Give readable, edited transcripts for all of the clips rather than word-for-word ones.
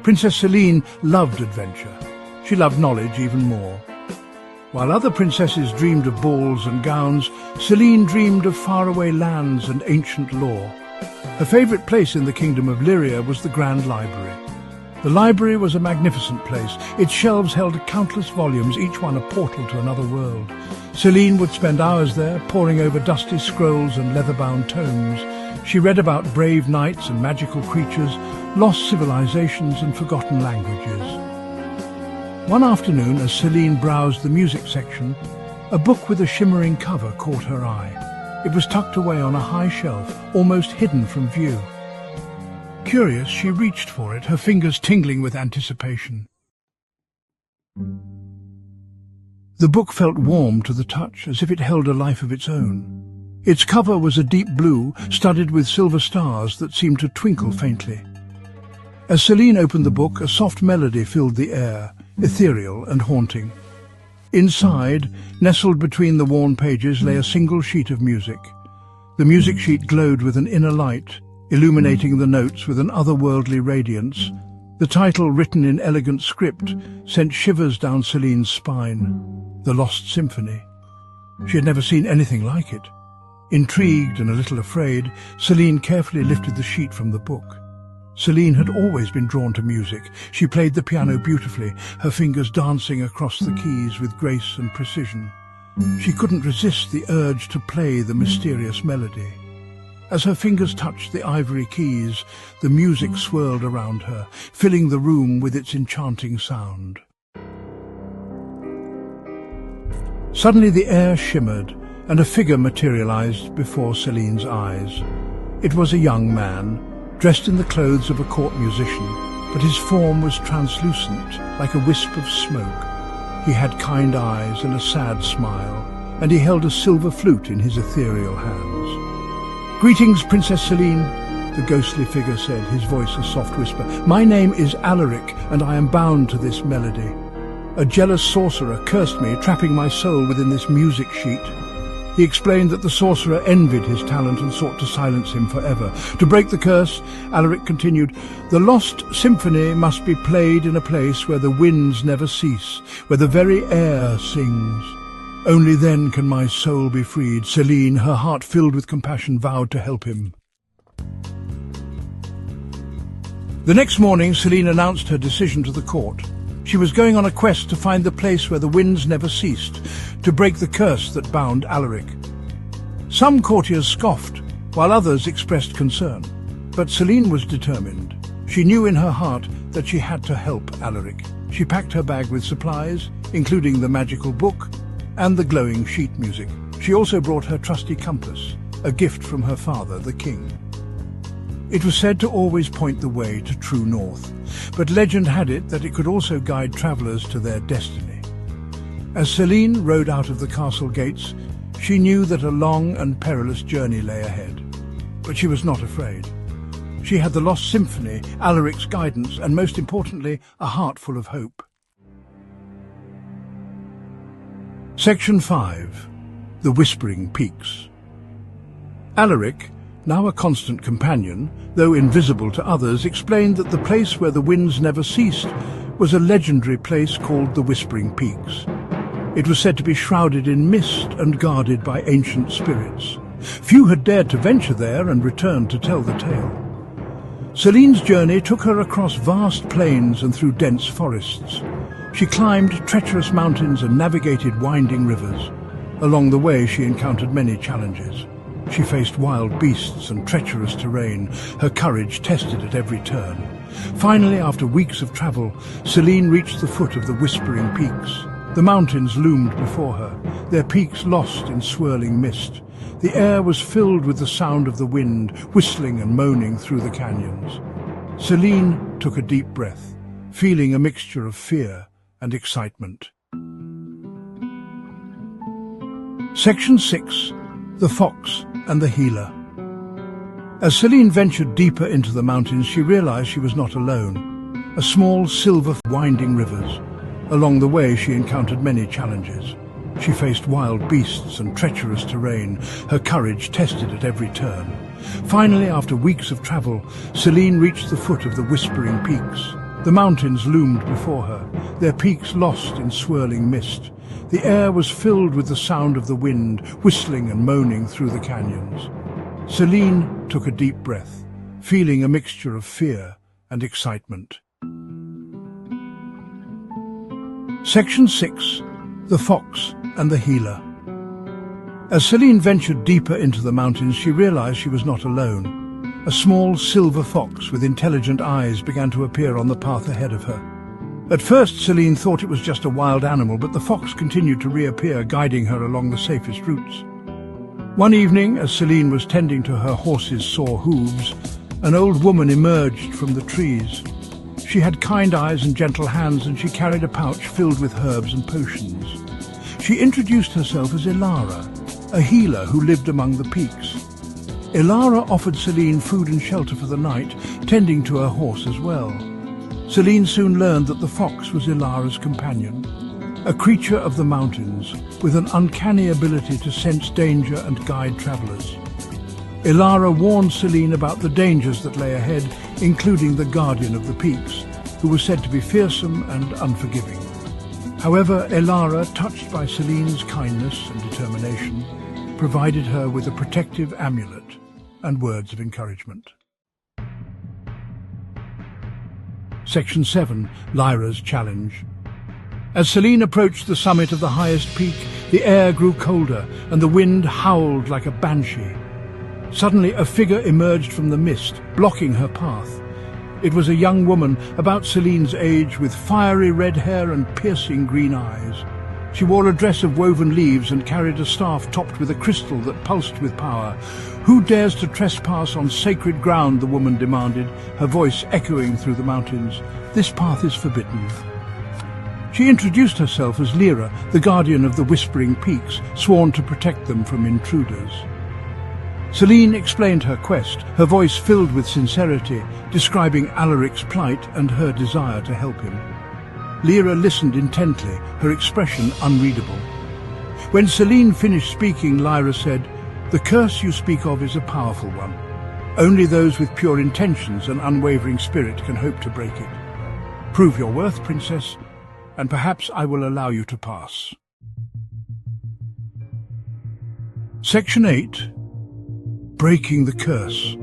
Princess Selene loved adventure. She loved knowledge even more. While other princesses dreamed of balls and gowns, Selene dreamed of faraway lands and ancient lore. Her favourite place in the kingdom of Lyria was the Grand Library. The library was a magnificent place. Its shelves held countless volumes, each one a portal to another world. Selene would spend hours there, poring over dusty scrolls and leather-bound tomes. She read about brave knights and magical creatures, lost civilizations and forgotten languages. One afternoon, as Selene browsed the music section, a book with a shimmering cover caught her eye. It was tucked away on a high shelf, almost hidden from view. Curious, she reached for it, her fingers tingling with anticipation. The book felt warm to the touch, as if it held a life of its own. Its cover was a deep blue, studded with silver stars that seemed to twinkle faintly. As Selene opened the book, a soft melody filled the air, ethereal and haunting. Inside, nestled between the worn pages, lay a single sheet of music. The music sheet glowed with an inner light, illuminating the notes with an otherworldly radiance. The title, written in elegant script, sent shivers down Selene's spine. The Lost Symphony. She had never seen anything like it. Intrigued and a little afraid, Selene carefully lifted the sheet from the book. Selene had always been drawn to music. She played the piano beautifully, her fingers dancing across the keys with grace and precision. She couldn't resist the urge to play the mysterious melody. As her fingers touched the ivory keys, the music swirled around her, filling the room with its enchanting sound. Suddenly the air shimmered, and a figure materialized before Selene's eyes. It was a young man, dressed in the clothes of a court musician, but his form was translucent, like a wisp of smoke. He had kind eyes and a sad smile, and he held a silver flute in his ethereal hands. "Greetings, Princess Selene," the ghostly figure said, his voice a soft whisper. "My name is Alaric, and I am bound to this melody. A jealous sorcerer cursed me, trapping my soul within this music sheet." He explained that the sorcerer envied his talent and sought to silence him forever. To break the curse, Alaric continued, "The Lost Symphony must be played in a place where the winds never cease, where the very air sings. Only then can my soul be freed." Selene, her heart filled with compassion, vowed to help him. The next morning, Selene announced her decision to the court. She was going on a quest to find the place where the winds never ceased, to break the curse that bound Alaric. Some courtiers scoffed, while others expressed concern. But Selene was determined. She knew in her heart that she had to help Alaric. She packed her bag with supplies, including the magical book and the glowing sheet music. She also brought her trusty compass, a gift from her father, the king. It was said to always point the way to true north, but legend had it that it could also guide travellers to their destiny. As Selene rode out of the castle gates, she knew that a long and perilous journey lay ahead. But she was not afraid. She had the Lost Symphony, Alaric's guidance, and most importantly, a heart full of hope. Section 5. The Whispering Peaks. Alaric, now a constant companion, though invisible to others, explained that the place where the winds never ceased was a legendary place called the Whispering Peaks. It was said to be shrouded in mist and guarded by ancient spirits. Few had dared to venture there and return to tell the tale. Selene's journey took her across vast plains and through dense forests. She climbed treacherous mountains and navigated winding rivers. Along the way, she encountered many challenges. She faced wild beasts and treacherous terrain, her courage tested at every turn. Finally, after weeks of travel, Selene reached the foot of the Whispering Peaks. The mountains loomed before her, their peaks lost in swirling mist. The air was filled with the sound of the wind, whistling and moaning through the canyons. Selene took a deep breath, feeling a mixture of fear and excitement. Section 6. The Fox and the Healer. As Selene ventured deeper into the mountains, she realized she was not alone. A small silver winding rivers. Along the way, she encountered many challenges. She faced wild beasts and treacherous terrain, her courage tested at every turn. Finally, after weeks of travel, Selene reached the foot of the Whispering Peaks. The mountains loomed before her, their peaks lost in swirling mist. The air was filled with the sound of the wind, whistling and moaning through the canyons. Selene took a deep breath, feeling a mixture of fear and excitement. Section 6. The Fox and the Healer. As Selene ventured deeper into the mountains, she realized she was not alone. A small silver fox with intelligent eyes began to appear on the path ahead of her. At first, Selene thought it was just a wild animal, but the fox continued to reappear, guiding her along the safest routes. One evening, as Selene was tending to her horse's sore hooves, an old woman emerged from the trees. She had kind eyes and gentle hands, and she carried a pouch filled with herbs and potions. She introduced herself as Ilara, a healer who lived among the peaks. Ilara offered Selene food and shelter for the night, tending to her horse as well. Selene soon learned that the fox was Ilara's companion, a creature of the mountains with an uncanny ability to sense danger and guide travelers. Ilara warned Selene about the dangers that lay ahead, including the guardian of the peaks, who was said to be fearsome and unforgiving. However, Ilara, touched by Selene's kindness and determination, provided her with a protective amulet and words of encouragement. Section 7. Lyra's Challenge. As Selene approached the summit of the highest peak, the air grew colder and the wind howled like a banshee. Suddenly, a figure emerged from the mist, blocking her path. It was a young woman, about Selene's age, with fiery red hair and piercing green eyes. She wore a dress of woven leaves and carried a staff topped with a crystal that pulsed with power. "Who dares to trespass on sacred ground?" the woman demanded, her voice echoing through the mountains. "This path is forbidden." She introduced herself as Lyra, the guardian of the Whispering Peaks, sworn to protect them from intruders. Selene explained her quest, her voice filled with sincerity, describing Alaric's plight and her desire to help him. Lyra listened intently, her expression unreadable. When Selene finished speaking, Lyra said, "The curse you speak of is a powerful one. Only those with pure intentions and unwavering spirit can hope to break it. Prove your worth, princess, and perhaps I will allow you to pass." Section 8. Breaking the Curse.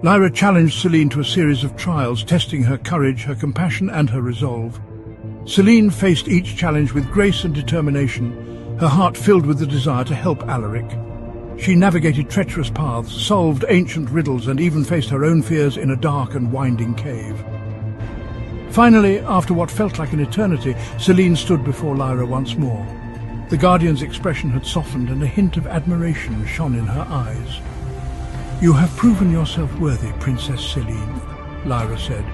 Lyra challenged Selene to a series of trials, testing her courage, her compassion, and her resolve. Selene faced each challenge with grace and determination, her heart filled with the desire to help Alaric. She navigated treacherous paths, solved ancient riddles, and even faced her own fears in a dark and winding cave. Finally, after what felt like an eternity, Selene stood before Lyra once more. The Guardian's expression had softened, and a hint of admiration shone in her eyes. "You have proven yourself worthy, Princess Selene," Lyra said.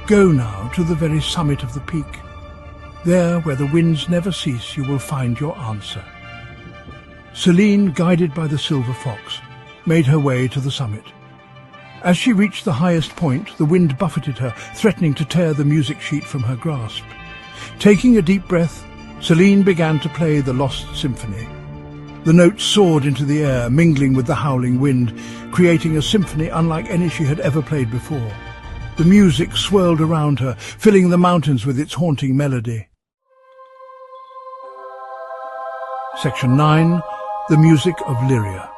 "Go now to the very summit of the peak. There, where the winds never cease, you will find your answer." Selene, guided by the silver fox, made her way to the summit. As she reached the highest point, the wind buffeted her, threatening to tear the music sheet from her grasp. Taking a deep breath, Selene began to play the Lost Symphony. The notes soared into the air, mingling with the howling wind, creating a symphony unlike any she had ever played before. The music swirled around her, filling the mountains with its haunting melody. Section 9. The Music of Lyria.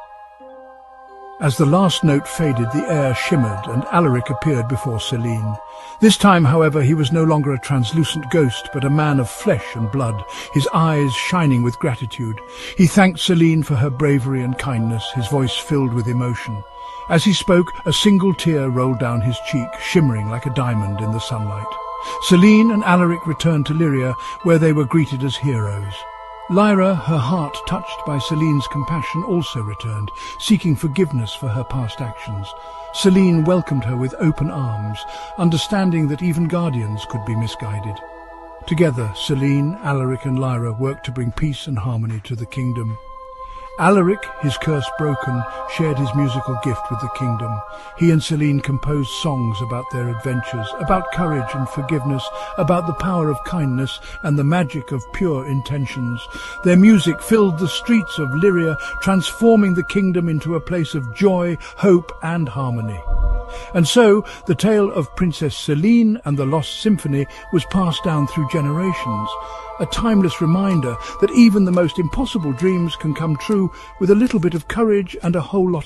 As the last note faded, the air shimmered and Alaric appeared before Selene. This time, however, he was no longer a translucent ghost, but a man of flesh and blood, his eyes shining with gratitude. He thanked Selene for her bravery and kindness, his voice filled with emotion. As he spoke, a single tear rolled down his cheek, shimmering like a diamond in the sunlight. Selene and Alaric returned to Lyria, where they were greeted as heroes. Lyra, her heart touched by Selene's compassion, also returned, seeking forgiveness for her past actions. Selene welcomed her with open arms, understanding that even guardians could be misguided. Together, Selene, Alaric and Lyra worked to bring peace and harmony to the kingdom. Alaric, his curse broken, shared his musical gift with the kingdom. He and Celine composed songs about their adventures, about courage and forgiveness, about the power of kindness and the magic of pure intentions. Their music filled the streets of Lyria, transforming the kingdom into a place of joy, hope and harmony. And so, the tale of Princess Celine and the Lost Symphony was passed down through generations, a timeless reminder that even the most impossible dreams can come true with a little bit of courage and a whole lot